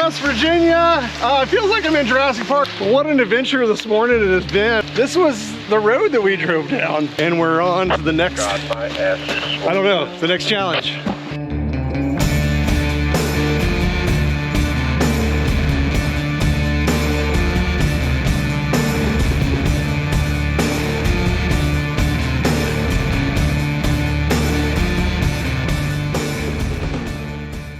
West Virginia. It feels like I'm in Jurassic Park. What an adventure this morning it has been. This was the road that we drove down, and we're on to the next, I don't know, the next challenge.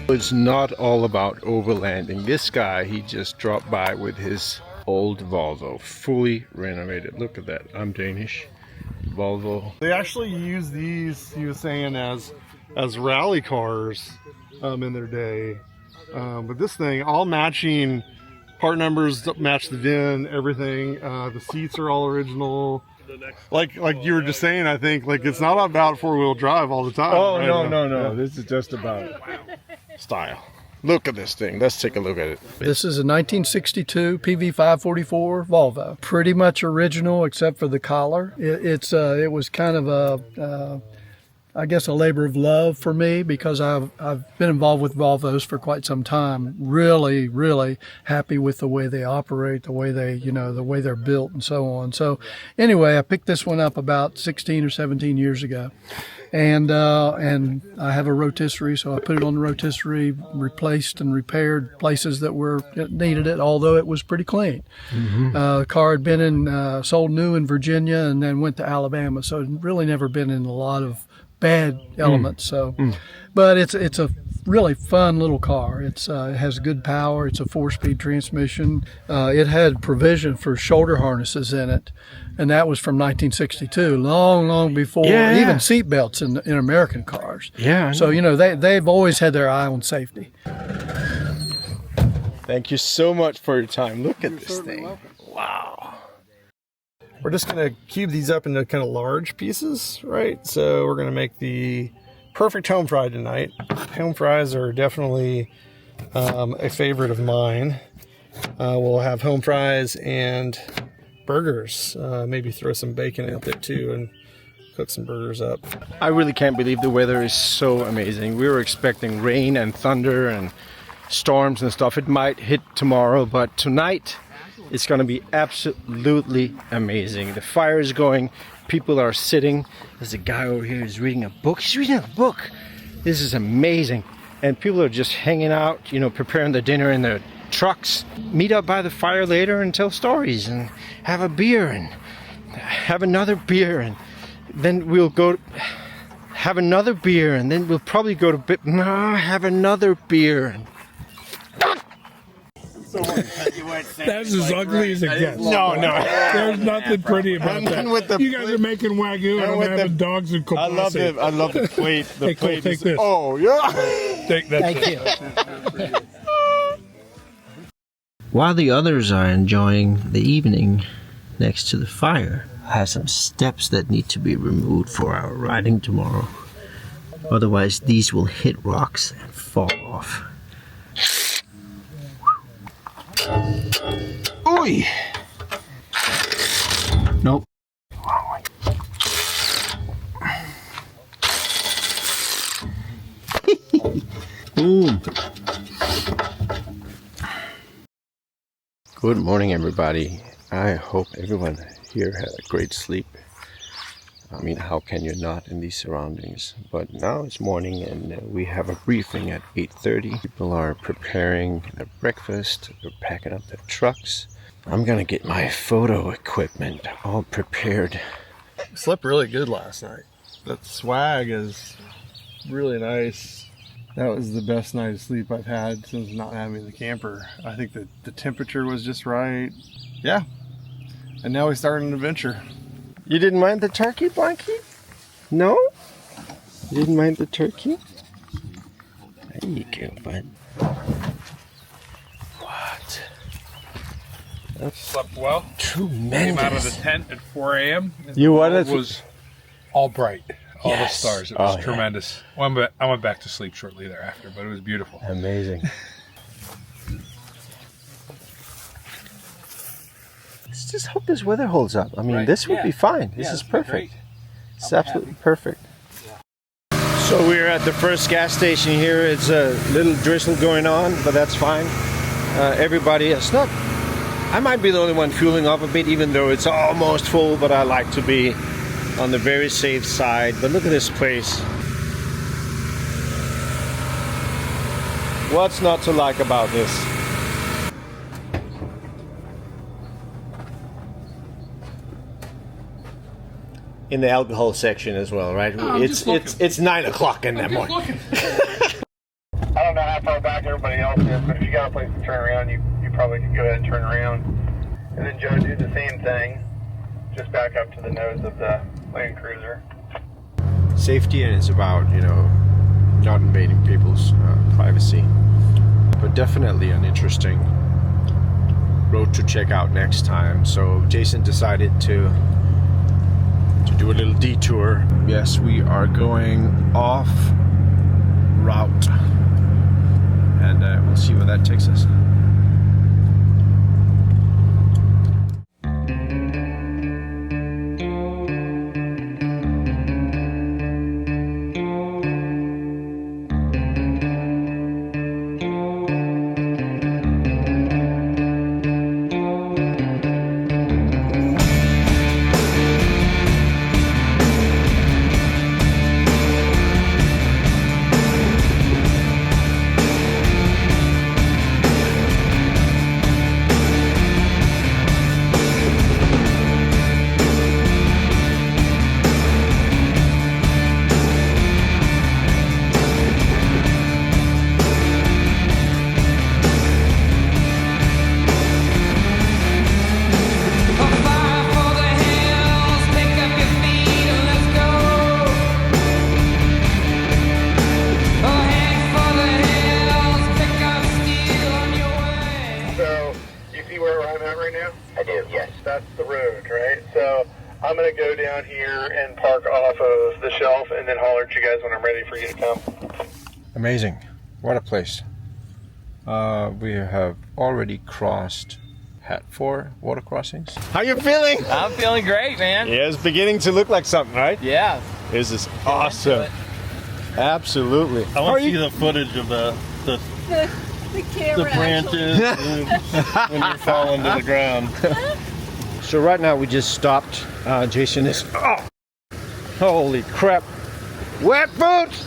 It's not all about overlanding. This guy, he just dropped by with his old Volvo, fully renovated. Look at that, I'm Danish. Volvo. They actually use these, he was saying, as rally cars in their day. But this thing, all matching part numbers, match the VIN, everything. The seats are all original. Like you were just saying, I think, like it's not about four-wheel drive all the time. Oh, right? no. This is just about Style. Look at this thing. Let's take a look at it. This is a 1962 PV544 Volvo. Pretty much original except for the collar. It was kind of a, I guess, a labor of love for me because I've been involved with Volvos for quite some time. Really, really happy with the way they operate, the way they, the way they're built and so on. So anyway, I picked this one up about 16 or 17 years ago. And I have a rotisserie, so I put it on the rotisserie, replaced and repaired places that needed it, although it was pretty clean. Mm-hmm. The car had been sold new in Virginia and then went to Alabama, so it really never been in a lot of bad elements. But it's a really fun little car. It has good power. It's a 4-speed transmission. It had provision for shoulder harnesses in it, and that was from 1962, long before even seat belts in American cars. Yeah. So they've always had their eye on safety. Thank you so much for your time. Look at this thing. Welcome. Wow. We're just going to cube these up into kind of large pieces, right? So we're going to make the perfect home fry tonight. Home fries are definitely a favorite of mine. We'll have home fries and burgers. Maybe throw some bacon out there too and cook some burgers up. I really can't believe the weather is so amazing. We were expecting rain and thunder and storms and stuff. It might hit tomorrow, but tonight it's going to be absolutely amazing. The fire is going. People are sitting. There's a guy over here who's reading a book. He's reading a book. This is amazing. And people are just hanging out, preparing the dinner in their trucks. Meet up by the fire later and tell stories and have a beer and have another beer. And then we'll go have another beer. And then we'll probably go to bed. No, have another beer. That's as ugly as it gets. No. There's nothing pretty about that. You guys are making Wagyu and I'm having dogs and kielbasa. I love the plate. The plate take this. Oh, yeah. Thank you. While the others are enjoying the evening next to the fire, I have some steps that need to be removed for our riding tomorrow. Otherwise, these will hit rocks and fall off. Oi! Nope. Boom. Good morning, everybody. I hope everyone here had a great sleep. I mean, how can you not in these surroundings? But now it's morning and we have a briefing at 8:30. People are preparing their breakfast. They're packing up their trucks. I'm gonna get my photo equipment all prepared. I slept really good last night. That swag is really nice. That was the best night of sleep I've had since not having the camper. I think that the temperature was just right. Yeah. And now we start an adventure. You didn't mind the turkey, Blanky? No? You didn't mind the turkey? There you go, bud. What? That's slept well. Tremendous. Came out of the tent at 4 a.m. You wanted It was all bright. All the Yes. stars. It was Oh, tremendous. Well, I went back to sleep shortly thereafter, but it was beautiful. Amazing. Let's just hope this weather holds up. I mean, Right. this would be fine. This is perfect. It's absolutely perfect. So we're at the first gas station here. It's a little drizzle going on, but that's fine. everybody. It's not. I might be the only one fueling up a bit, even though it's almost full. But I like to be on the very safe side. But look at this place. What's not to like about this? In the alcohol section as well, right? It's 9 o'clock in the morning. I don't know how far back everybody else is, but if you got a place to turn around, you probably could go ahead and turn around. And then Joe, do the same thing. Just back up to the nose of the Land Cruiser. Safety, and it's about, you know, not invading people's privacy. But definitely an interesting road to check out next time. So Jason decided to do a little detour. Yes, we are going off route, and we'll see where that takes us. That's the road, right? So I'm going to go down here and park off of the shelf and then holler at you guys when I'm ready for you to come. Amazing. What a place. We have already crossed, had 4 water crossings. How you feeling? I'm feeling great, man. Yeah, it's beginning to look like something, right? Yeah. This is awesome. Absolutely. I want to see the footage of the branches when you're falling to the ground. So right now we just stopped. Jason is, oh, holy crap. Wet boots!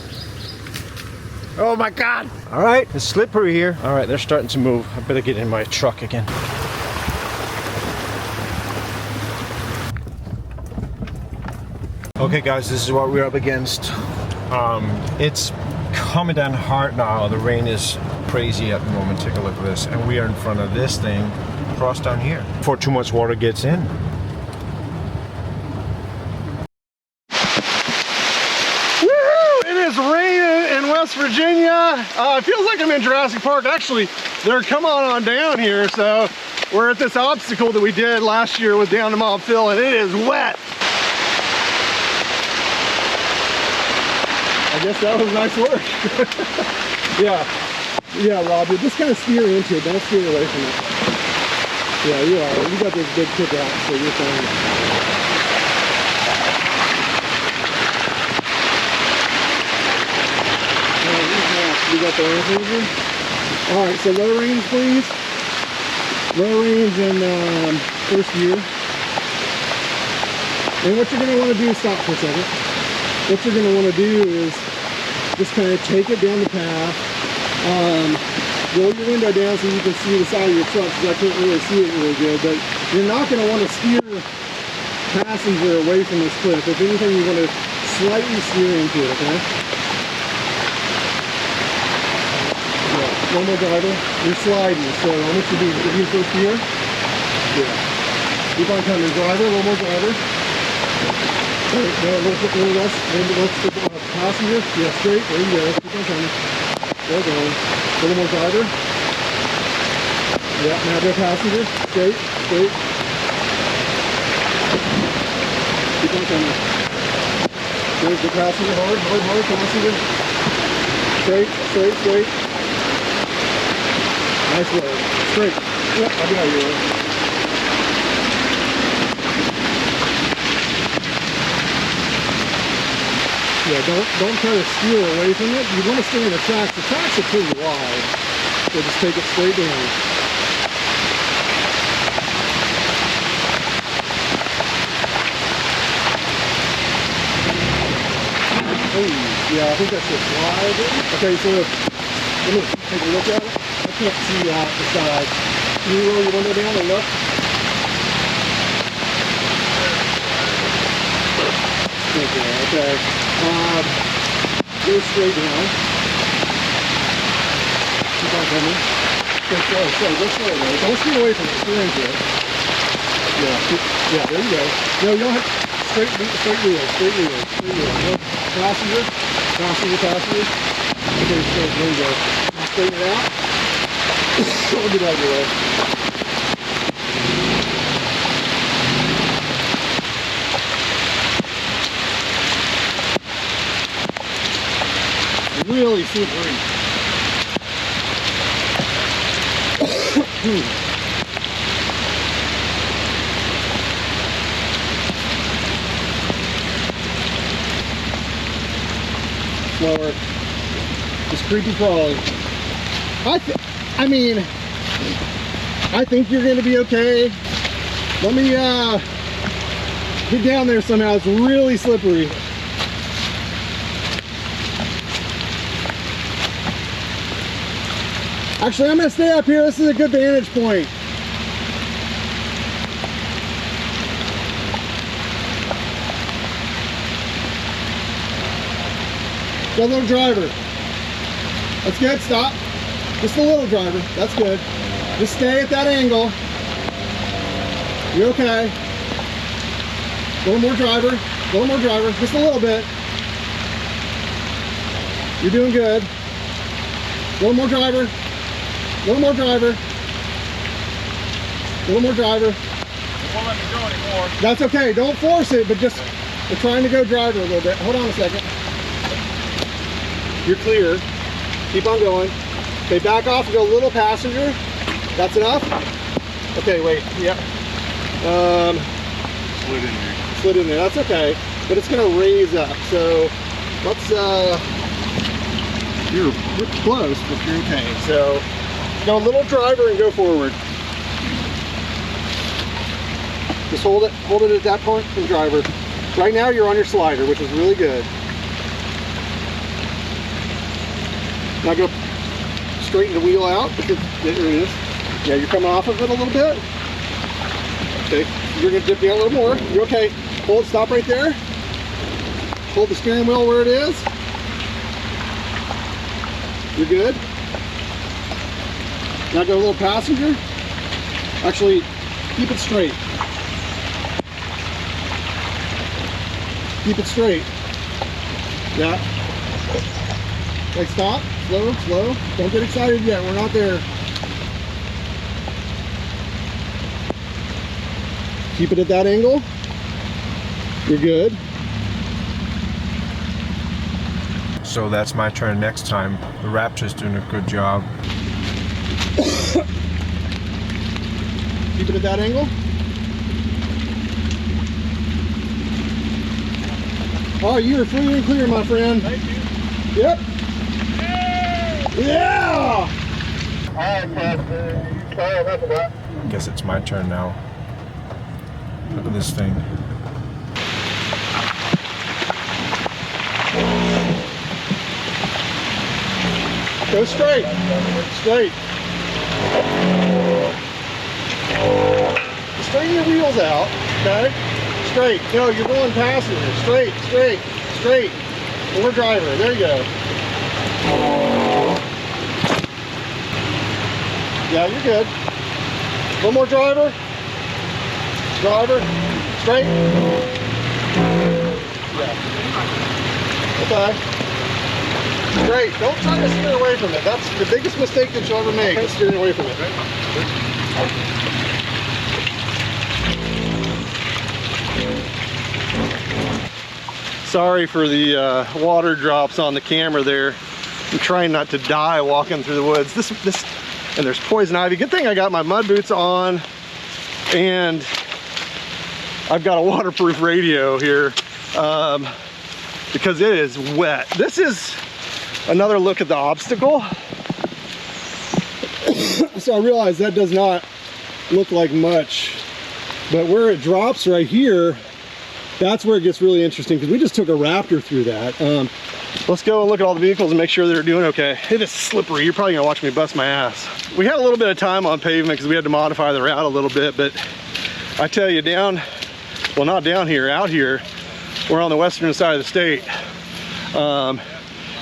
Oh my God. All right, it's slippery here. All right, they're starting to move. I better get in my truck again. Okay guys, this is what we're up against. It's coming down hard now. The rain is crazy at the moment. Take a look at this. And we are in front of this thing, cross down here, before too much water gets in. Woo! It is raining in West Virginia. It feels like I'm in Jurassic Park. Actually, they're coming on down here. So we're at this obstacle that we did last year with Down to Mob Phil, and it is wet. I guess that was nice work. Yeah, Rob, you just kind of steer into it. Don't steer away from it. Yeah, you are. You got this big kick out, so you're fine. You got the range engine? All right, so low range, please. Low range in first gear. And what you're going to want to do, stop for a second. What you're going to want to do is just kind of take it down the path. Roll your window down so you can see the side of your truck, because I can't really see it really good. But you're not going to want to steer passenger away from this cliff. If anything, you want to slightly steer into it, okay? Yeah. One more driver. You're sliding, so I want you to be in first gear. Yeah. Keep on coming. Driver, one more driver. No, a little less. Passenger. Yeah, straight. There you go. Keep on coming. There we go. A little more driver. Yeah, now go passenger. Straight. Keep on coming. There's the passenger. Hard. Passenger. Straight. Nice load. Straight. Yep, I'll be out of your way. Yeah, don't try to steer away from it. You want to stay in the tracks. The tracks are pretty wide, so just take it straight down. Yeah, I think that's the slide. Okay, so let me take a look at it. I can't see out the side. Can you roll your window down and look? Okay. Go straight down. Keep on coming. Go slow. Don't steer away from the steering wheel. Yeah, there you go. No, you don't have straight wheel. No, passenger. Okay, straight, there you go. Straighten it out. I'll get out of your way. Really slippery. Slower. Just creepy crawly. I think you're gonna be okay. Let me get down there somehow. It's really slippery. Actually, I'm gonna stay up here. This is a good vantage point. Got a little driver. That's good, stop. Just a little driver, that's good. Just stay at that angle. You're okay. A little more driver, just a little bit. You're doing good. A little more driver. A little more driver. A little more driver. It won't let me go anymore. That's okay, don't force it, but just, we're trying to go driver a little bit. Hold on a second. You're clear. Keep on going. Okay, back off and go a little passenger. That's enough? Okay, wait, yep. Slid in there. Slid in there, that's okay. But it's gonna raise up, so let's, you're close, but you're okay. So, go a little driver and go forward. Just hold it at that point and driver. Right now you're on your slider, which is really good. Now go straighten the wheel out. There it is. Yeah, you're coming off of it a little bit. Okay, you're gonna dip down a little more. You're okay. Hold, stop right there. Hold the steering wheel where it is. You're good. Now go a little passenger. Actually, keep it straight. Keep it straight. Yeah. Like stop. Slow. Don't get excited yet. We're not there. Keep it at that angle. You're good. So that's my turn next time. The Raptor's doing a good job. Keep it at that angle. Oh, you are free and clear, my friend. Thank you. Yep. Yeah! Guess it's my turn now. Look at this thing. Go straight. Straight. Straighten your wheels out, okay? Straight. No, you're going passenger. Straight. More driver. There you go. Yeah, you're good. A little more driver. Straight. Yeah. Okay. Great. Don't try to steer away from it. That's the biggest mistake that you'll ever make, is steering away from it. Sorry for the water drops on the camera there. I'm trying not to die walking through the woods. And there's poison ivy. Good thing I got my mud boots on, and I've got a waterproof radio here because it is wet. This is another look at the obstacle. So I realize that does not look like much, but where it drops right here, that's where it gets really interesting because we just took a Raptor through that. Let's go and look at all the vehicles and make sure they're doing okay. Hey, this is slippery. You're probably gonna watch me bust my ass. We had a little bit of time on pavement because we had to modify the route a little bit, but I tell you, well, not down here, out here, we're on the western side of the state.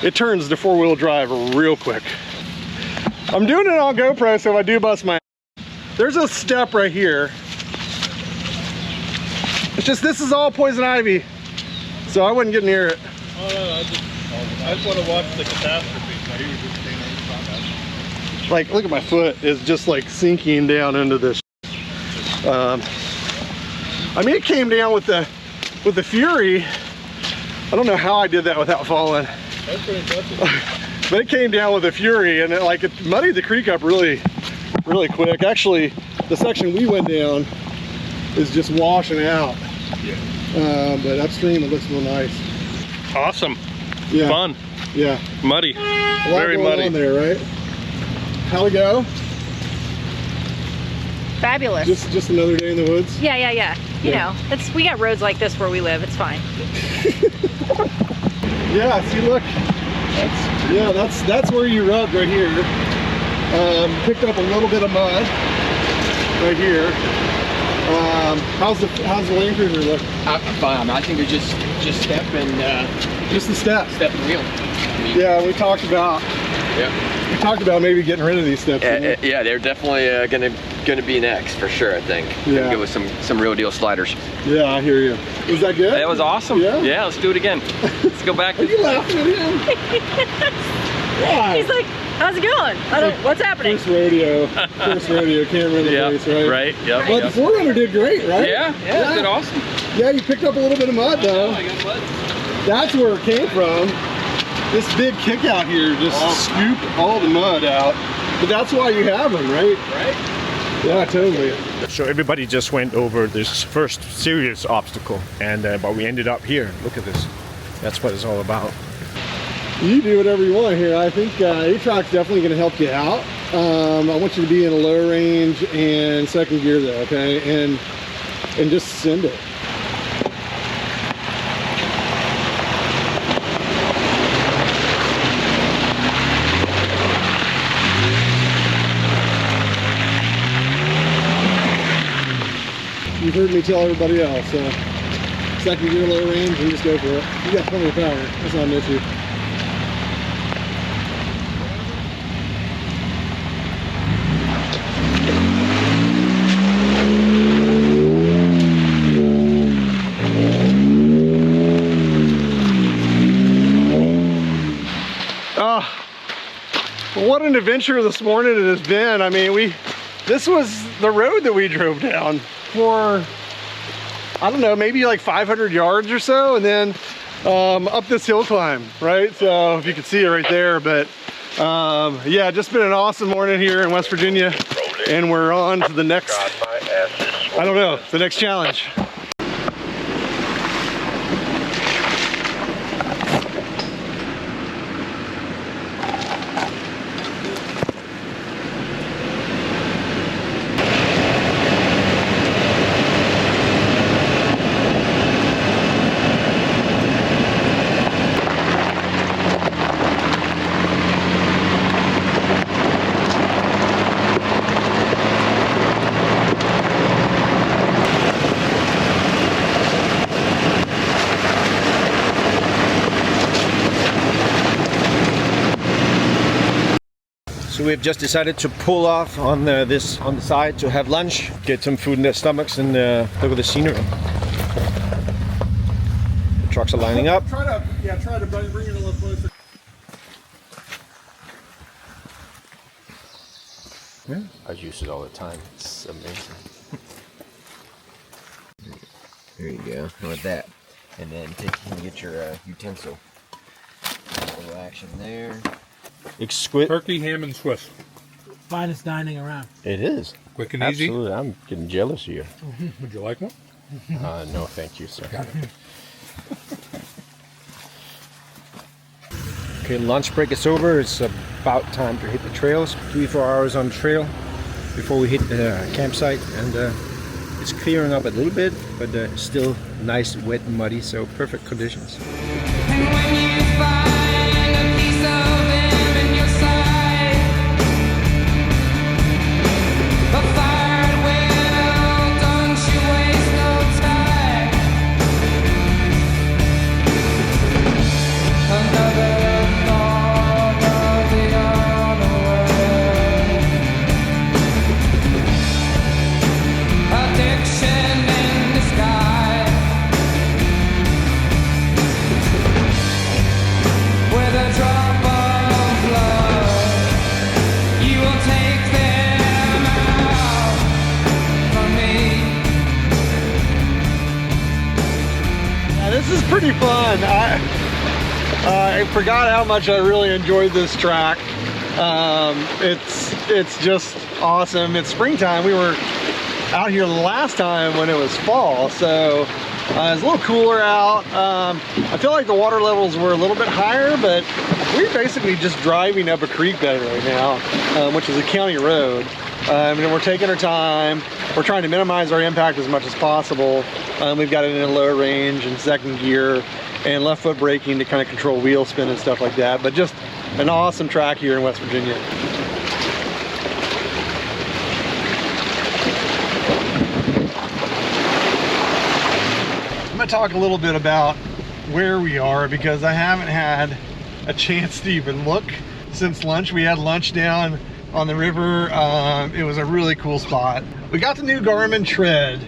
It turns to four-wheel drive real quick. I'm doing it on GoPro, so if I do bust my ass. There's a step right here. It's just, this is all poison ivy, so I wouldn't get near it. Oh, no, I just want to watch the catastrophe. Like, look at my foot, is just like sinking down into this. I mean, it came down with the Fury. I don't know how I did that without falling. That's pretty impressive. But it came down with the Fury, and it muddied the creek up really quick. Actually, the section we went down is just washing out. Yeah. But upstream it looks real nice. Awesome. Yeah. Fun. Yeah. Muddy. A lot Very going muddy. on there, right? How we go? Fabulous. Just another day in the woods. Yeah. You know, we got roads like this where we live. It's fine. Yeah. See, look. That's where you rubbed right here. Picked up a little bit of mud right here. How's the Land Cruiser look? I'm fine. I think it's just step and just the step and wheel. Yeah, we talked about maybe getting rid of these steps. Yeah, they're definitely gonna be next for sure. I think. Yeah. Go with some real deal sliders. Yeah, I hear you. Was that good? That was awesome. Yeah, let's do it again. Let's go back. Are you laughing at him? Why? He's like, how's it going? What's happening? First rodeo, camera in the face, right? Right. Yep. But the 4Runner did great, right? Yeah, it did awesome. Yeah, you picked up a little bit of mud though. I got mud. That's where it came from. This big kick out here just scooped all the mud out. But that's why you have them, right? Right. Yeah, totally. So everybody just went over this first serious obstacle, and but we ended up here. Look at this. That's what it's all about. You do whatever you want here. I think A-Trac's definitely going to help you out. I want you to be in a low range and second gear though, okay? And just send it. You've heard me tell everybody else, so second gear, low range, and just go for it. You got plenty of power. That's not an issue. What an adventure this morning it has been. I mean, this was the road that we drove down for, I don't know, maybe like 500 yards or so, and then up this hill climb, right? So if you can see it right there, but yeah, just been an awesome morning here in West Virginia, and we're on to the next, I don't know, the next challenge. So we've just decided to pull off on the side to have lunch, get some food in their stomachs, and look at the scenery. The trucks are lining up. Try to bring it a little closer. Yeah, I use it all the time. It's amazing. There you go, with that. And then get your utensil. A little action there. Exquisite. Turkey, ham, and Swiss. Finest dining around. It is. Quick and easy. Absolutely. I'm getting jealous here. Would you like one? No, thank you, sir. Okay, lunch break is over. It's about time to hit the trails. 3-4 hours on the trail before we hit the campsite, and It's clearing up a little bit, but still nice, wet and muddy, so perfect conditions. And when you find a piece of them in your side, a fired well, don't you waste no time. Another thought of the underworld, addiction in disguise. With a drop of blood, you will take them out from me. Yeah, this is pretty fun. I forgot how much I really enjoyed this track. It's just awesome. It's springtime. We were out here the last time when it was fall, so it's a little cooler out. I feel like the water levels were a little bit higher, but we're basically just driving up a creek bed right now, which is a county road. And we're taking our time. We're trying to minimize our impact as much as possible. We've got it in a low range and second gear and left foot braking to kind of control wheel spin and stuff like that. But just an awesome track here in West Virginia. I'm going to talk a little bit about where we are because I haven't had a chance to even look since lunch. We had lunch down on the river. It was a really cool spot. We got the new Garmin Tread.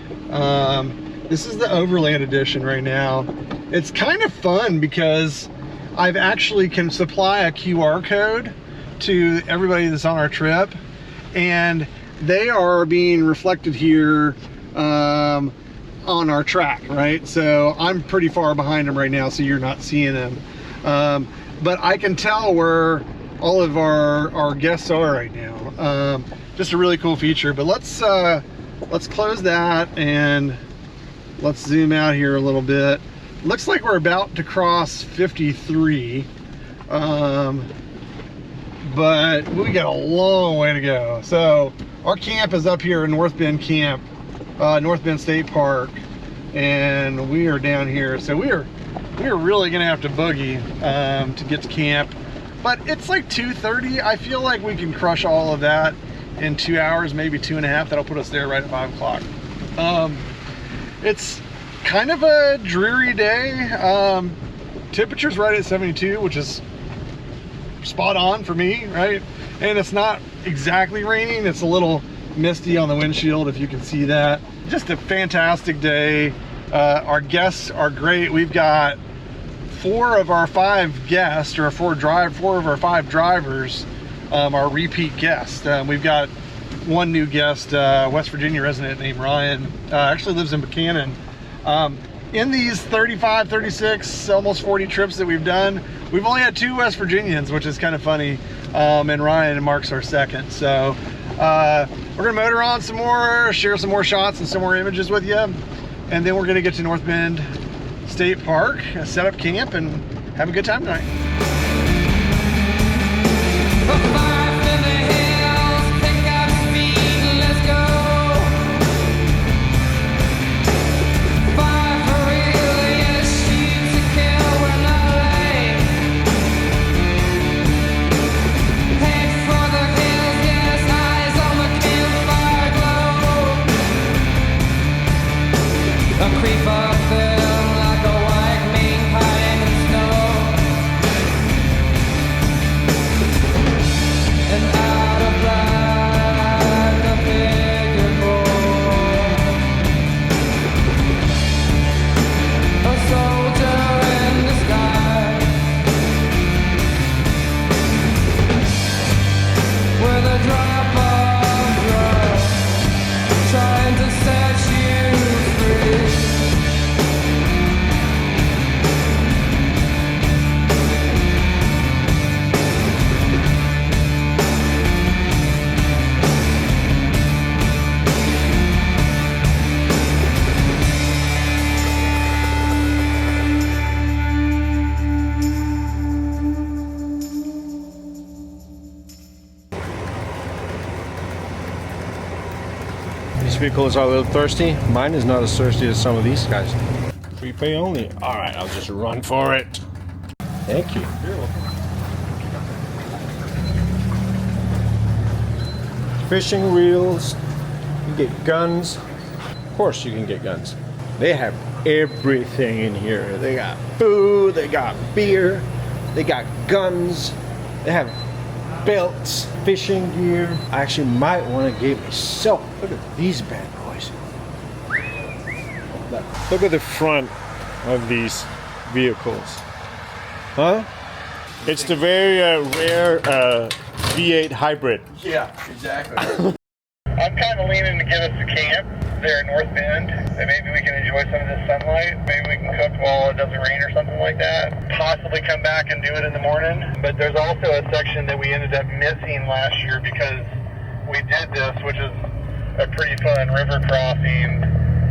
This is the Overland edition right now. It's kind of fun because I've actually can supply a QR code to everybody that's on our trip, and they are being reflected here on our track, right? So I'm pretty far behind them right now, so you're not seeing them. But I can tell where all of our guests are right now. Just a really cool feature. But let's close that and let's zoom out here a little bit. Looks like we're about to cross 53, but we got a long way to go. So our camp is up here in North Bend Camp, North Bend State Park, and we are down here. So we are really gonna have to boogie to get to camp. But it's like 2:30. I feel like we can crush all of that in 2 hours, maybe 2.5. That'll put us there right at 5 o'clock. It's kind of a dreary day. Temperature's right at 72, which is spot on for me, right? And it's not exactly raining. It's a little misty on the windshield, if you can see that. Just a fantastic day. Our guests are great. We've got 4 of our 5 guests, or 4 of our 5 drivers are repeat guests. We've got one new guest, West Virginia resident named Ryan, actually lives in Buchanan. In these 35, 36, almost 40 trips that we've done, we've only had 2 West Virginians, which is kind of funny. And Ryan and Mark's our second. So we're gonna motor on some more, share some more shots and some more images with you. And then we're gonna get to North Bend State Park, set up camp, and have a good time tonight. Creep up them like a white mane pie in the snow. vehicles are a little thirsty. Mine is not as thirsty as some of these guys. Prepay only. All right, I'll just run for it. Thank you. You're welcome. Fishing reels. You can get guns. Of course you can get guns. They have everything in here. They got food, they got beer, they got guns, they have belts, fishing gear. I actually might want to get myself. Look at these bad boys. Look at the front of these vehicles. Huh? It's the very rare V8 hybrid. Yeah, exactly. I'm kind of leaning to get us to camp there in North Bend, and maybe we can enjoy some of this sunlight. Maybe we can cook while it doesn't rain or something like that. Possibly come back and do it in the morning. But there's also a section that we ended up missing last year because we did this, which is a pretty fun river crossing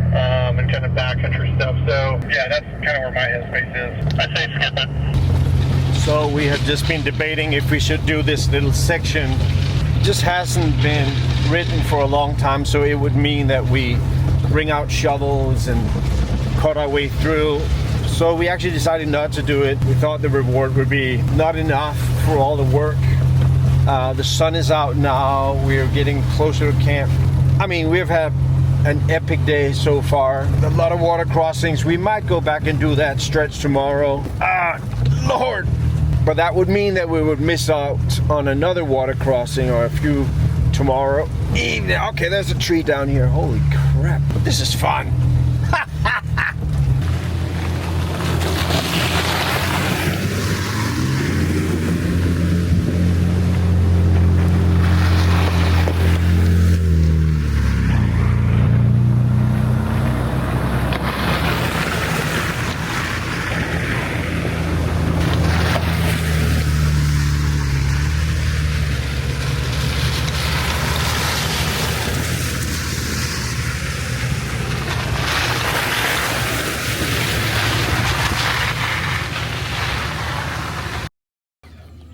and kind of backcountry stuff. So yeah, that's kind of where my headspace is. I'd say skip it. So we have just been debating if we should do this little section. It just hasn't been written for a long time, so it would mean that we bring out shovels and cut our way through. So we actually decided not to do it. We thought the reward would be not enough for all the work. The sun is out now. We're getting closer to camp. I mean, we've had an epic day so far. A lot of water crossings. We might go back and do that stretch tomorrow. Lord! But that would mean that we would miss out on another water crossing or a few tomorrow evening. Okay, there's a tree down here. Holy crap. This is fun.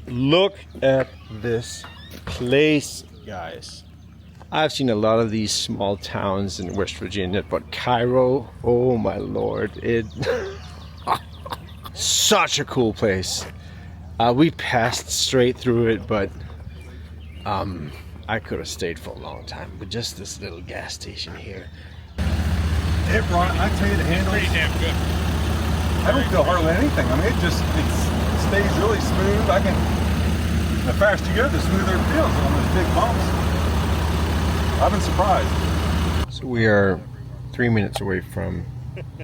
Look at this place, guys. I've seen a lot of these small towns in West Virginia, but Cairo, oh my lord, it such a cool place. We passed straight through it, but I could have stayed for a long time. But just this little gas station here. Hey Brian, I tell you, the handle pretty damn good. I don't feel hardly anything. I mean, it stays really smooth. The faster you go, the smoother it feels on those big bumps. I've been surprised. So we are 3 minutes away from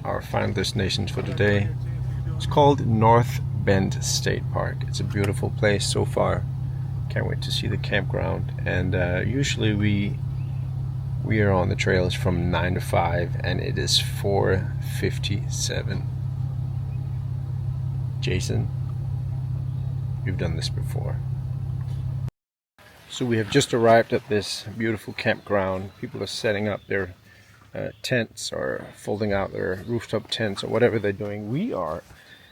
our final destination for today. It's called North Bend State Park. It's a beautiful place so far. Can't wait to see the campground. And usually we are on the trails from 9 to 5, and it is 4:57. Jason, you've done this before. So we have just arrived at this beautiful campground. People are setting up their tents or folding out their rooftop tents or whatever they're doing. We are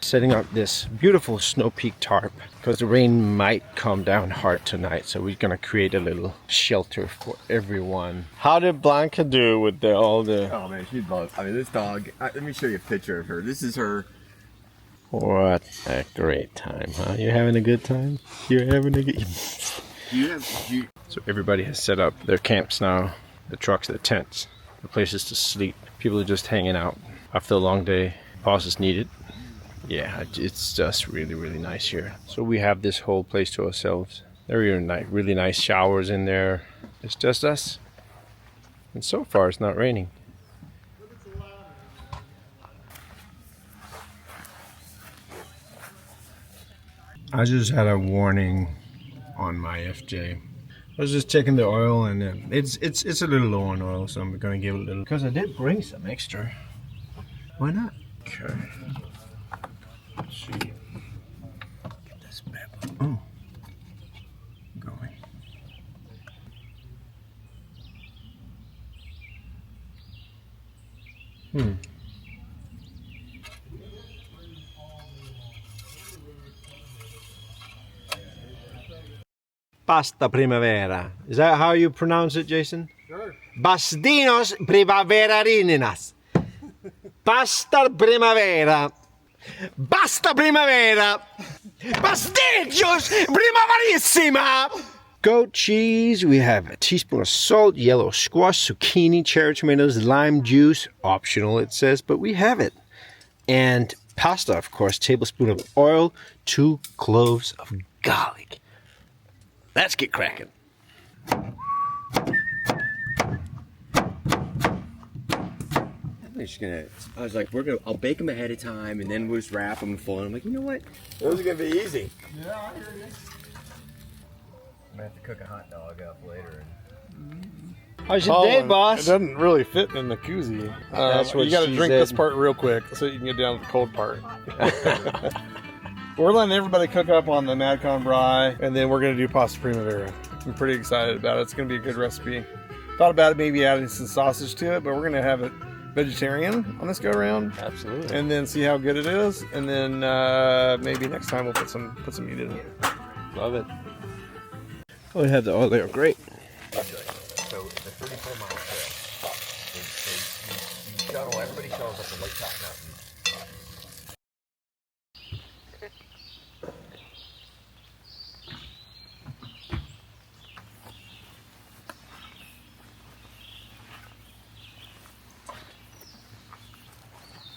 setting up this beautiful snow peak tarp because the rain might come down hard tonight. So we're gonna create a little shelter for everyone. How did Blanca do with all the... Oh man, she'd love. I mean, this dog. Let me show you a picture of her. This is her. What a great time, huh? You're having a good time? You're having a good... So everybody has set up their camps now, the trucks, the tents, the places to sleep. People are just hanging out after a long day. Pause is needed. Yeah, it's just really, really nice here. So we have this whole place to ourselves. There are really nice showers in there. It's just us. And so far it's not raining. I just had a warning on my FJ. I was just checking the oil, and it's a little low on oil, so I'm gonna give it a little, because I did bring some extra. Why not? Okay. Let's see. Get this bad boy. Oh. Going. Pasta primavera. Is that how you pronounce it, Jason? Sure. Bastinos primaverarinas. Basta primavera. Basta primavera. Bastiggios primaverissima. Goat cheese. We have a teaspoon of salt, yellow squash, zucchini, cherry tomatoes, lime juice. Optional, it says, but we have it. And pasta, of course, tablespoon of oil, 2 cloves of garlic. Let's get cracking. I was like, I'll bake them ahead of time and then we'll just wrap them full. And I'm like, you know what? Those are gonna be easy. Yeah, I hear you. I'm gonna have to cook a hot dog up later. How's your day, boss? It doesn't really fit in the koozie. That's what you got to she drink said. this part real quick so you can get down to the cold part. We're letting everybody cook up on the Madcon Brie, and then we're going to do pasta primavera. I'm pretty excited about it. It's going to be a good recipe. Thought about it maybe adding some sausage to it, but we're going to have it vegetarian on this go around. Absolutely. And then see how good it is, and then maybe next time we'll put some meat in it. Love it. Oh, we have the oil there. Great. So the 34-mile trail, you shuttle, everybody shuttles up the Lake Top Mountain.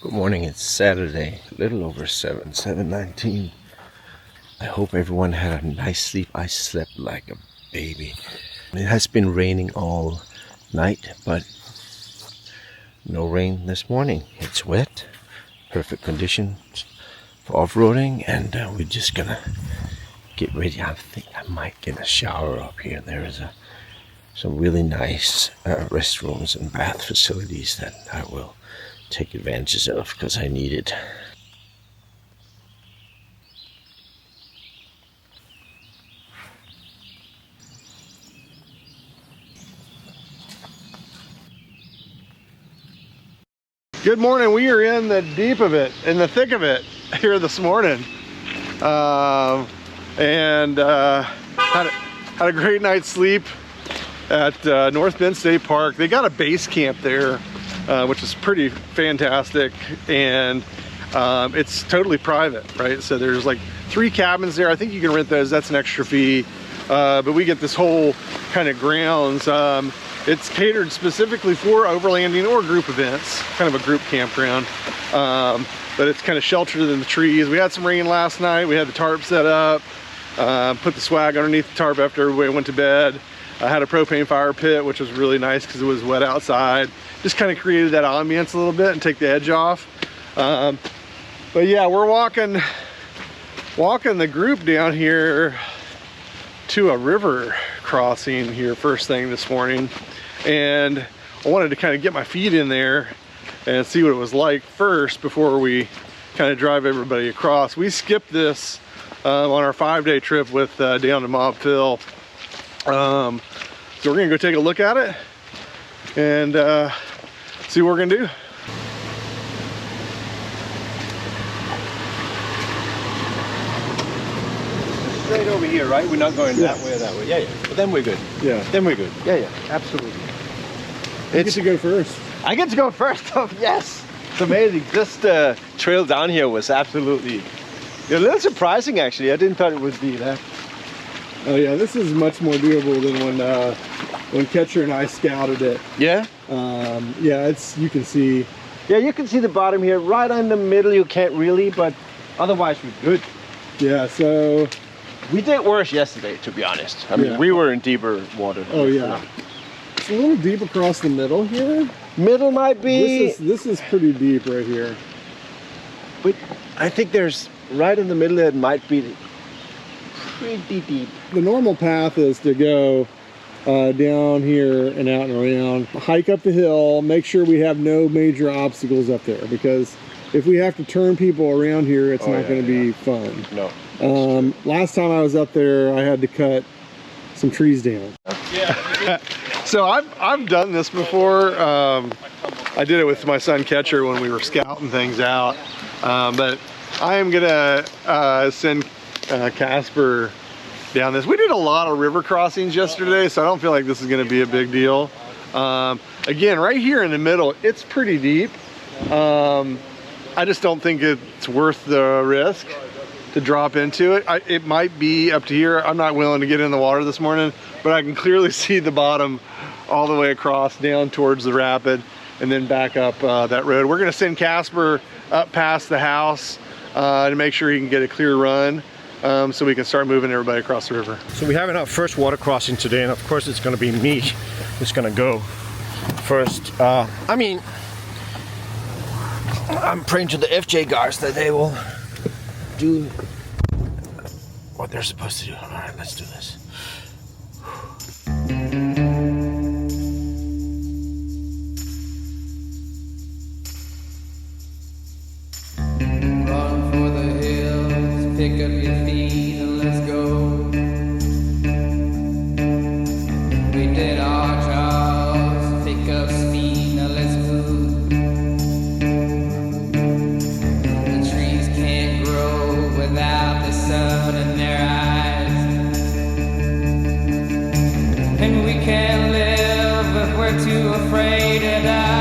Good morning. It's Saturday, a little over 7:19. I hope everyone had a nice sleep. I slept like a baby. It has been raining all night, but no rain this morning. It's wet, perfect conditions for off-roading, and we're just gonna get ready. I think I might get a shower up here. There is some really nice restrooms and bath facilities that I will take advantage of because I need it. Good morning. We are in the deep of it, in the thick of it here this morning. Had a great night's sleep at North Bend State Park. They got a base camp there, which is pretty fantastic, and it's totally private, right? So there's like 3 cabins there. I think you can rent those. That's an extra fee, but we get this whole kind of grounds. It's catered specifically for overlanding or group events, kind of a group campground, but it's kind of sheltered in the trees. We had some rain last night. We had the tarp set up, put the swag underneath the tarp after everybody went to bed. I had a propane fire pit, which was really nice because it was wet outside. Just kind of created that ambience a little bit and take the edge off. But yeah, we're walking the group down here to a river crossing here first thing this morning, and I wanted to kind of get my feet in there and see what it was like first before we kind of drive everybody across. We skipped this on our 5-day trip with down to Mob Phil, so we're gonna go take a look at it and see what we're gonna do. Straight over here, right? We're not going that way or that way. Yeah, yeah. But then we're good. Yeah. Then we're good. Yeah, yeah. Absolutely. You get to go first. I get to go first. Oh, yes. It's amazing. This trail down here was absolutely a little surprising, actually. I didn't thought it would be that. Oh yeah, this is much more doable than when Catcher and I scouted it. Yeah? Yeah, you can see. Yeah, you can see the bottom here. Right in the middle, you can't really, but otherwise we're good. Yeah, so we did worse yesterday, to be honest. I mean, we were in deeper water. Oh yeah. It's a little deep across the middle here. Middle might be. This is pretty deep right here. But I think there's right in the middle. It might be pretty deep. The normal path is to go down here and out and around, hike up the hill, make sure we have no major obstacles up there, because if we have to turn people around here, it's not going to be fun. No. Last time I was up there, I had to cut some trees down. Yeah. So I've done this before. I did it with my son Catcher when we were scouting things out. But I am gonna send Casper down this. We did a lot of river crossings yesterday, so I don't feel like this is gonna be a big deal. Again, right here in the middle, it's pretty deep. I just don't think it's worth the risk to drop into it. It might be up to here. I'm not willing to get in the water this morning, but I can clearly see the bottom all the way across down towards the rapid and then back up that road. We're gonna send Casper up past the house to make sure he can get a clear run so we can start moving everybody across the river. So we have our first water crossing today, and of course it's gonna be me who's gonna go first. I mean, I'm praying to the FJ guys that they will do what they're supposed to do. All right, let's do this. Run for the hills, pick up your feet and let's go. We did our jobs, pick up speed, now let's move. The trees can't grow without the sun in their eyes. And we can't live if we're too afraid to die.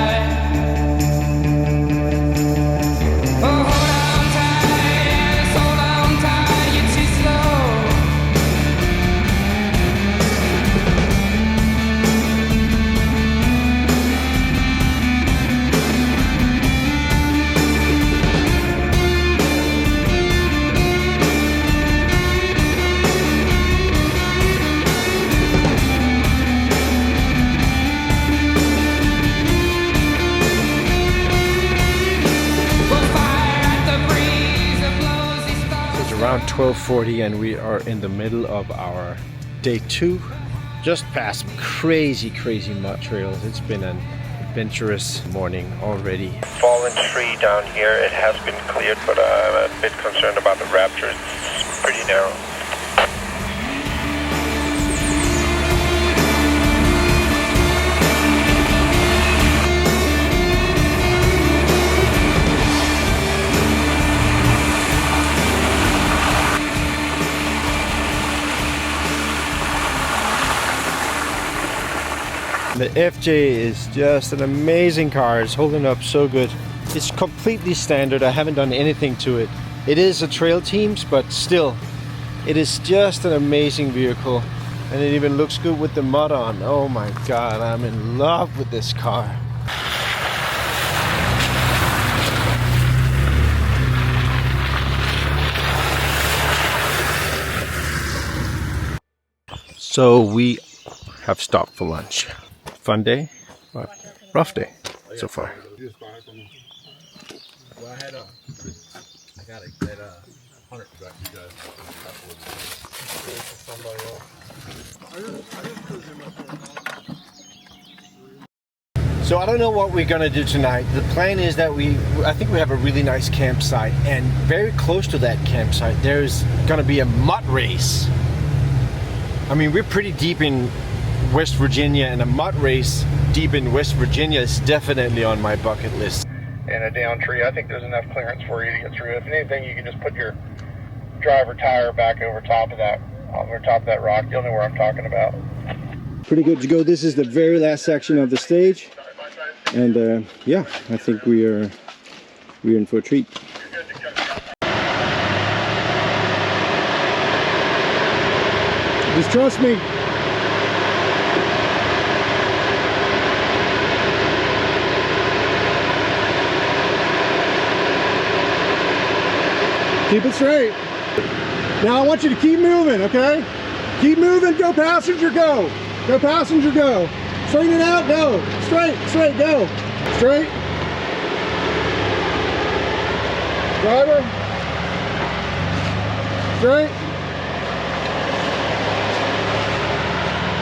Around 12:40 and we are in the middle of our day 2. Just past some crazy mud trails. It's been an adventurous morning already. Fallen tree down here. It has been cleared, but I'm a bit concerned about the raptor. It's pretty narrow. The FJ is just an amazing car. It's holding up so good. It's completely standard. I haven't done anything to it. It is a Trail Teams, but still, it is just an amazing vehicle. And it even looks good with the mud on. Oh my God, I'm in love with this car. So we have stopped for lunch. Fun day, but rough day so far. So I don't know what we're gonna do tonight. The plan is that I think we have a really nice campsite, and very close to that campsite there's gonna be a mud race. I mean, we're pretty deep in West Virginia, and a mud race deep in West Virginia is definitely on my bucket list. And a down tree, I think there's enough clearance for you to get through. If anything, you can just put your driver tire back over top of that rock. You'll know where I'm talking about. Pretty good to go. This is the very last section of the stage, and yeah, I think we're in for a treat. Just trust me. Keep it straight. Now I want you to keep moving, okay? Keep moving, go passenger, go. Go passenger, go. Straighten it out, go. Straight, go. Straight. Driver. Straight.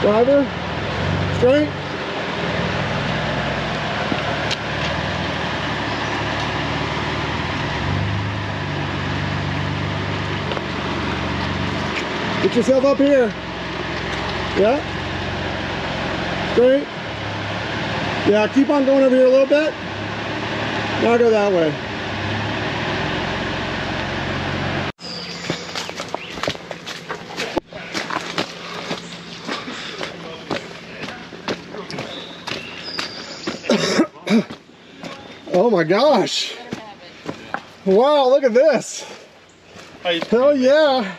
Driver. Straight. Get yourself up here. Yeah. Straight. Yeah, keep on going over here a little bit. Now go that way. Oh my gosh. Wow, look at this. Hell yeah.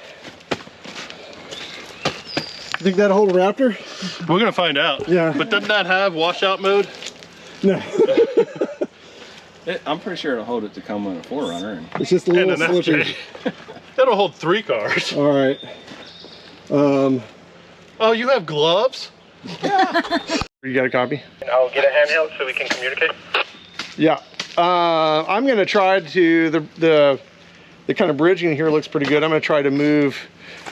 You think that'll hold a Raptor? We're gonna find out. Yeah. But doesn't that have washout mode? No. I'm pretty sure it'll hold it to come on a 4Runner. And it's just a little slippery. It'll hold 3 cars. All right. Oh, you have gloves? You got a copy? I'll get a handheld so we can communicate. Yeah. I'm gonna try to, the kind of bridging here looks pretty good. I'm gonna try to move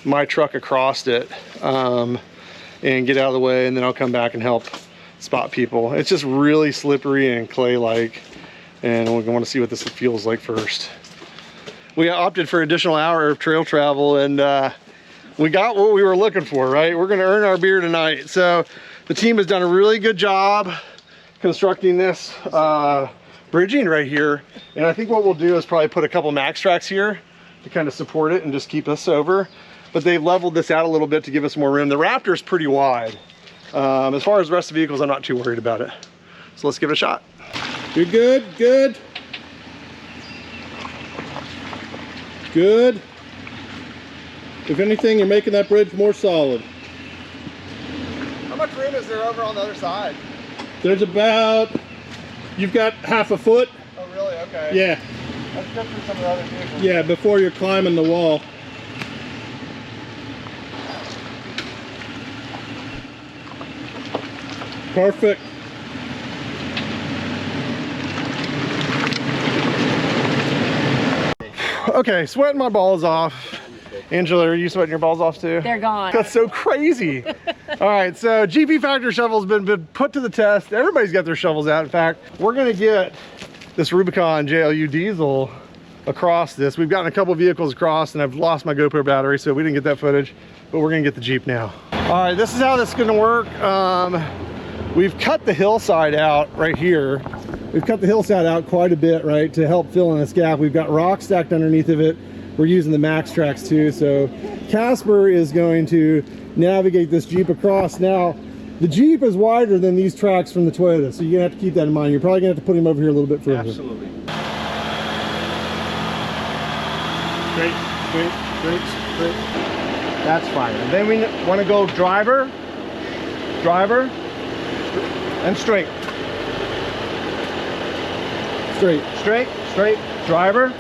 my truck across it and get out of the way, and then I'll come back and help spot people. It's just really slippery and clay-like, and we're gonna want to see what this feels like first. We opted for an additional hour of trail travel, and we got what we were looking for, right? We're gonna earn our beer tonight. So the team has done a really good job constructing this bridging right here. And I think what we'll do is probably put a couple max tracks here to kind of support it and just keep us over. But they've leveled this out a little bit to give us more room. The Raptor's pretty wide. As far as the rest of the vehicles, I'm not too worried about it. So let's give it a shot. You're good, good. Good. If anything, you're making that bridge more solid. How much room is there over on the other side? There's about, you've got half a foot. Oh really? Okay. Yeah. Let's go through some of the other vehicles. Yeah, before you're climbing the wall. Perfect. Okay, sweating my balls off. Angela, are you sweating your balls off too? They're gone. That's so crazy. All right, so GP Factor shovel's been put to the test. Everybody's got their shovels out. In fact, we're gonna get this Rubicon JLU diesel across this. We've gotten a couple vehicles across, and I've lost my GoPro battery, so we didn't get that footage, but we're gonna get the Jeep now. All right, this is how this is gonna work. We've cut the hillside out right here. We've cut the hillside out quite a bit, right, to help fill in this gap. We've got rock stacked underneath of it. We're using the max tracks too. So Casper is going to navigate this Jeep across. Now, the Jeep is wider than these tracks from the Toyota, so you're gonna have to keep that in mind. You're probably gonna have to put him over here a little bit further. Absolutely. Straight, straight, straight, straight. That's fine. And then we want to go driver, driver, and straight. Straight. Straight, straight, driver.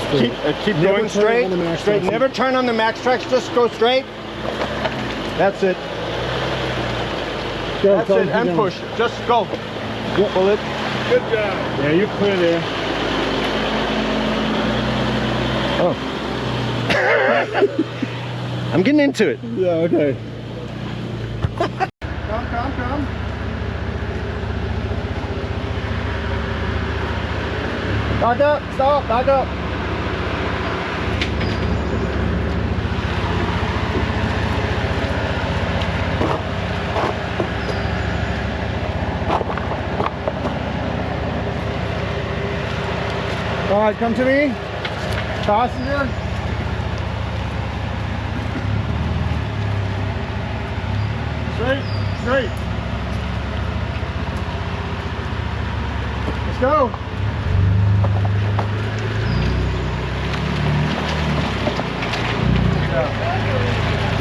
Straight. Keep going straight, straight. Never turn on the max tracks, just go straight. That's it. Go, That's it, and push. Just go. Yep. Pull it. Good job. Yeah, you're clear there. Oh. I'm getting into it. Yeah, okay. Come. Back up, stop, back up. All right, come to me. Passenger. Straight, straight. Let's go.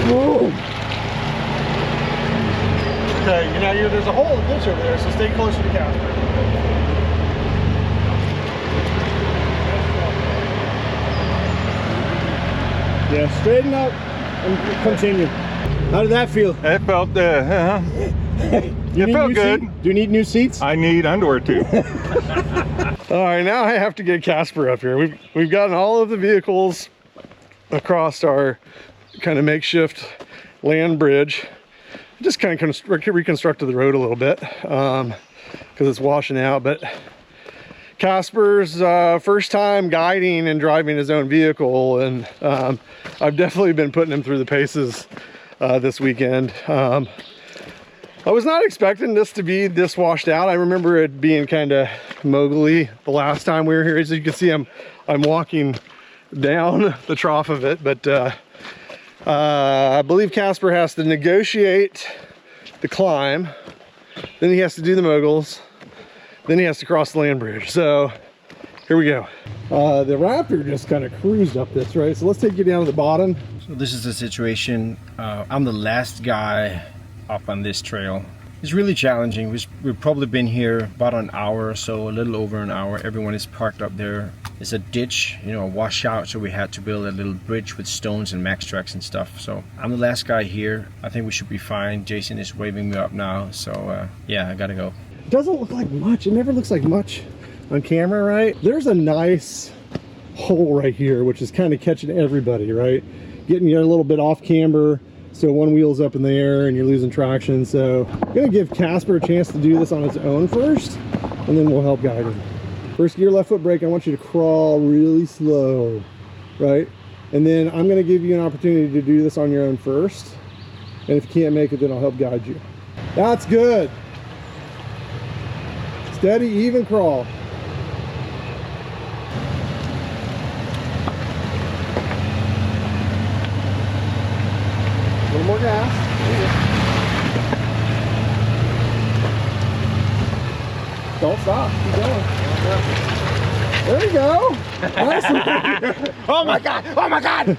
Whoa. Okay, now there's a hole in the ditch over there, so stay closer to Casper. Yeah, straighten up and continue. How did that feel? It felt, it felt good. Do you need new seats? I need underwear too. All right, now I have to get Casper up here. We've gotten all of the vehicles across our kind of makeshift land bridge. Just kind of reconstructed the road a little bit because it's washing out. But Casper's first time guiding and driving his own vehicle, and I've definitely been putting him through the paces this weekend. I was not expecting this to be this washed out. I remember it being kind of mogully the last time we were here. As you can see, I'm walking down the trough of it, but I believe Casper has to negotiate the climb then he has to do the moguls, then he has to cross the land bridge. So here we go. The Raptor just kind of cruised up this, right? So let's take you down to the bottom. So this is the situation. I'm the last guy up on this trail. It's really challenging. We've probably been here about an hour or so, a little over an hour. Everyone is parked up there. It's a ditch, you know, a washout, so we had to build a little bridge with stones and max tracks and stuff. So I'm the last guy here. I think we should be fine. Jason is waving me up now, so yeah, I gotta go. It doesn't look like much. It never looks like much on camera, right? There's a nice hole right here, which is kind of catching everybody, right? Getting you a little bit off camber, so one wheel's up in the air and you're losing traction. So I'm gonna give Casper a chance to do this on his own first, and then we'll help guide him. First gear, left foot brake, I want you to crawl really slow, right? And then I'm gonna give you an opportunity to do this on your own first. And if you can't make it, then I'll help guide you. That's good. Steady, even crawl. A little more gas. Don't stop. Keep going. There you go. Oh my God. Oh my God.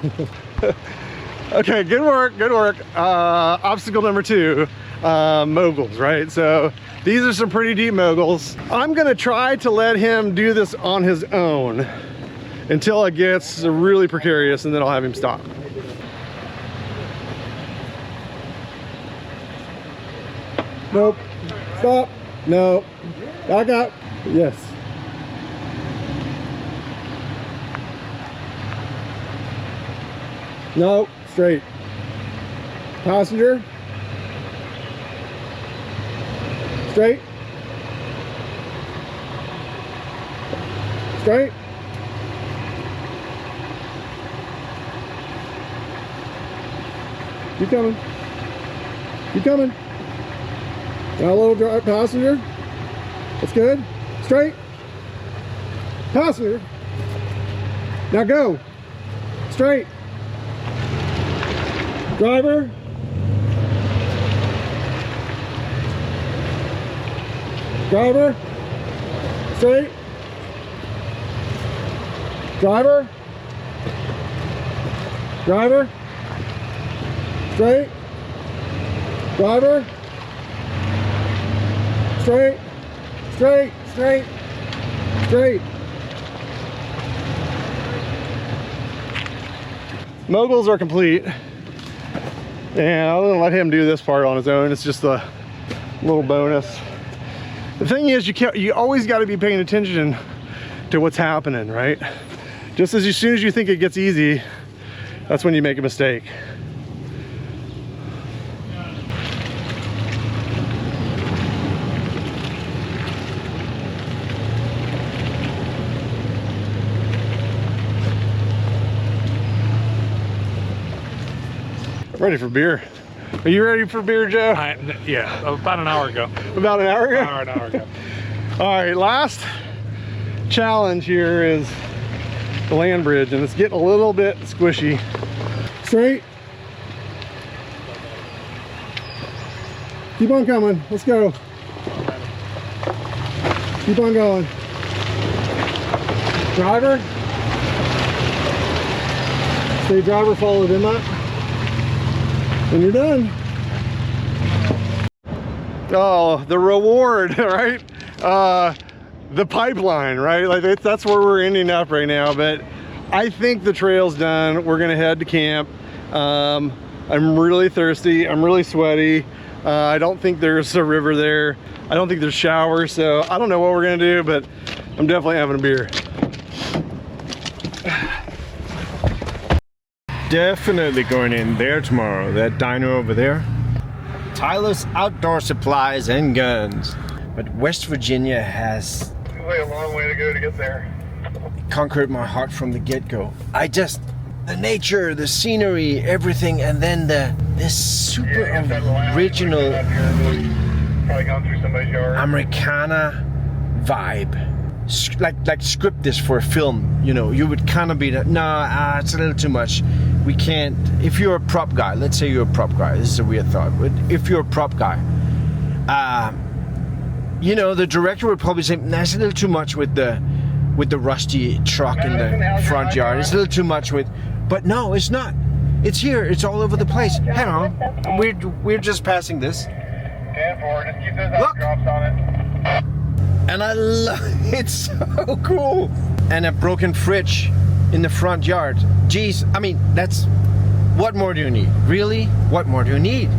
Okay, good work. Good work. Obstacle number 2, moguls, right? So these are some pretty deep moguls. I'm going to try to let him do this on his own until it gets really precarious, and then I'll have him stop. Nope. Stop. No. Back up. Yes. No. Straight. Passenger. Straight. Straight. Keep coming. Keep coming. Now a little drive, passenger. That's good. Straight. Passenger. Now go. Straight. Driver. Driver. Straight. Driver. Driver. Straight. Driver. Straight. Straight. Straight. Straight. Moguls are complete. And I'm gonna let him do this part on his own. It's just a little bonus. The thing is, you always got to be paying attention to what's happening, right? Just as soon as you think it gets easy, that's when you make a mistake. Ready for beer. Are you ready for beer, Joe? Yeah, about an hour ago. About an hour ago? An hour ago. All right, last challenge here is the land bridge, and it's getting a little bit squishy. Straight. Keep on coming. Let's go. Keep on going. Driver. Stay driver, follow them up. And you're done. Oh, the reward, right? The pipeline, right? Like that's where we're ending up right now. But I think the trail's done. We're gonna head to camp. I'm really thirsty. I'm really sweaty. I don't think there's a river there. I don't think there's showers. So I don't know what we're gonna do, but I'm definitely having a beer. Definitely going in there tomorrow. That diner over there. Tyler's Outdoor Supplies and Guns. But West Virginia has a long way to go to get there. Conquered my heart from the get-go. The nature, the scenery, everything, and then this super original Probably gone through somebody's yard. Americana vibe. Like script this for a film, you know, you would kind of be that, nah, it's a little too much. We can't, if you're a prop guy, let's say you're a prop guy, this is a weird thought, but if you're a prop guy, you know, the director would probably say, that's a little too much with the rusty truck in the front yard. It's a little too much with, but no, it's not. It's here. It's all over the place. Hang on. We're just passing this. Look. And I love it's so cool. And a broken fridge in the front yard. Jeez, I mean, that's, what more do you need? Really? What more do you need?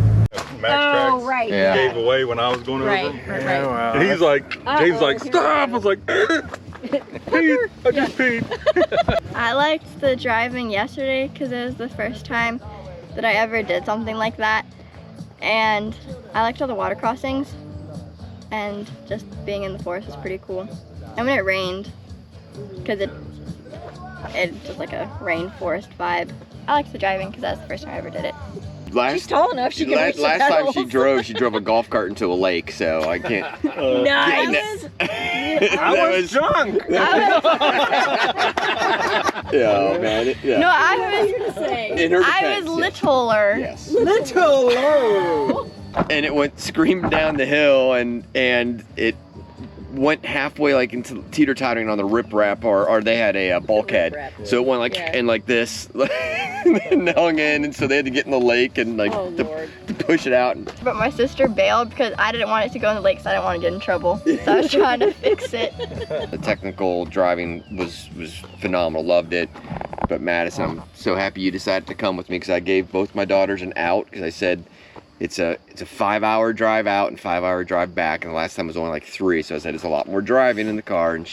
Max right. Yeah. Gave away when I was going over. Right. Wow. And he's like, James like, stop! I was like, peed. I just peed. I liked the driving yesterday because it was the first time that I ever did something like that. And I liked all the water crossings. And just being in the forest was pretty cool. And when it rained, because it's just like a rainforest vibe. I liked the driving because that was the first time I ever did it. She's tall enough. She can reach last the time she pedals. drove a golf cart into a lake, so I can't. Nice. I was drunk. Yeah, man. Yeah. No, I was littler. Yes. Littler. And it went screamed down the hill, and it went halfway like into teeter-tottering on the riprap, or they had a bulkhead, so it went like and like this, and hung in, and so they had to get in the lake and like to push it out. But my sister bailed because I didn't want it to go in the lake, so I didn't want to get in trouble. So I was trying to fix it. The technical driving was phenomenal. Loved it. But Madison, I'm so happy you decided to come with me because I gave both my daughters an out because I said it's a 5-hour drive out and 5-hour drive back, and the last time was only like 3, so I said it's a lot more driving in the car, and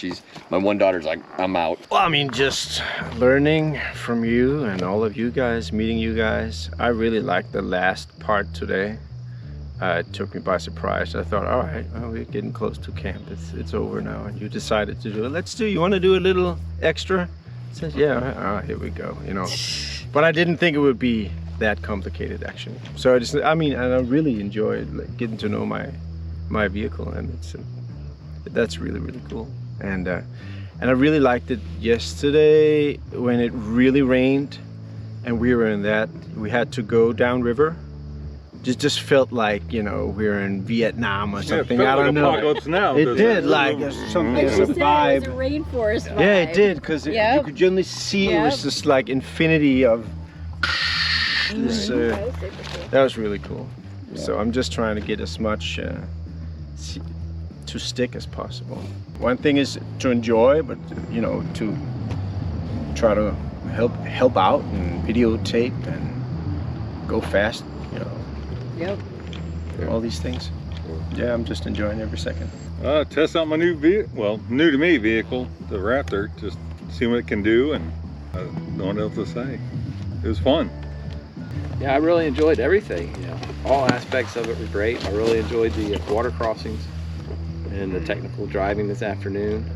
my one daughter's like, I'm out. Well, I mean, just learning from you and all of you guys, meeting you guys. I really liked the last part today. It took me by surprise. I thought, all right, well, we're getting close to camp. It's over now, and you decided to do it. You want to do a little extra? I said, yeah, all right, here we go, you know. But I didn't think it would be that complicated actually. So I really enjoyed getting to know my vehicle, and that's really cool. And I really liked it yesterday when it really rained and we were in that, we had to go downriver. Just felt like, you know, we're in Vietnam or something. Yeah, it felt I don't like know. Apocalypse Now. It did, like something, Like she a said, vibe. it was a rainforest vibe. Yeah, it did, because you could generally see it was just like infinity of this. That was really cool. So I'm just trying to get as much to stick as possible. One thing is to enjoy, but you know, to try to help out and videotape and go fast. You know. Yep. All these things. Yeah, I'm just enjoying every second. Test out my new vehicle, well, new to me vehicle, the Raptor, just see what it can do, and I don't know what else to say. It was fun. Yeah, I really enjoyed everything. You know, all aspects of it were great. I really enjoyed the water crossings and the technical driving this afternoon.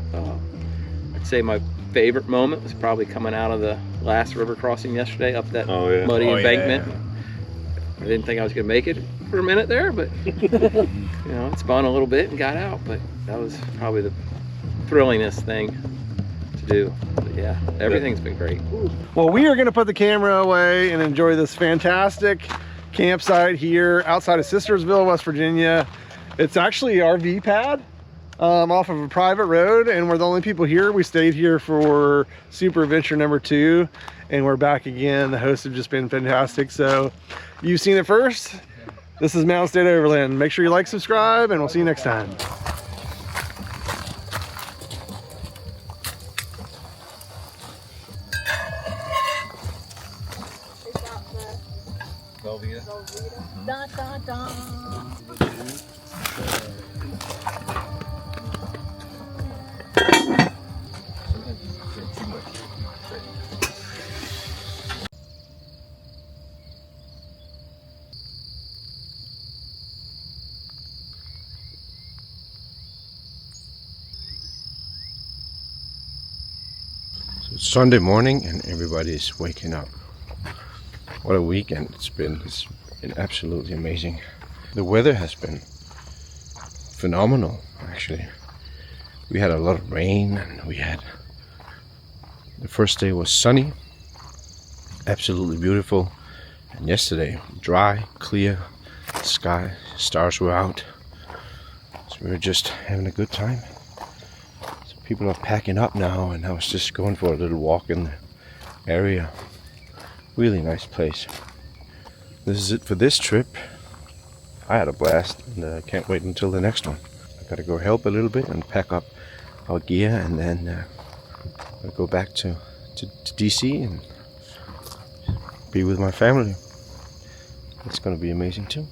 I'd say my favorite moment was probably coming out of the last river crossing yesterday up that muddy embankment. Yeah. I didn't think I was going to make it for a minute there, but you know, it spun a little bit and got out. But that was probably the thrillingest thing to do. But yeah, everything's been great. Well, we are going to put the camera away and enjoy this fantastic campsite here outside of Sistersville, West Virginia. It's actually an RV pad off of a private road, and we're the only people here. We stayed here for Super Adventure number 2, and we're back again. The hosts have just been fantastic. So you've seen it first. This is Mountain State Overland. Make sure you like, subscribe, and we'll see you next time. Da, da, da. It's Sunday morning and everybody's waking up. What a weekend it's been. It's been absolutely amazing. The weather has been phenomenal, actually. We had a lot of rain, and the first day was sunny, absolutely beautiful, and yesterday dry, clear sky, stars were out. So we're just having a good time. So people are packing up now, and I was just going for a little walk in the area. Really nice place. This is it for this trip. I had a blast, and I can't wait until the next one. I gotta go help a little bit and pack up our gear, and then I'll go back to DC and be with my family. It's gonna be amazing too.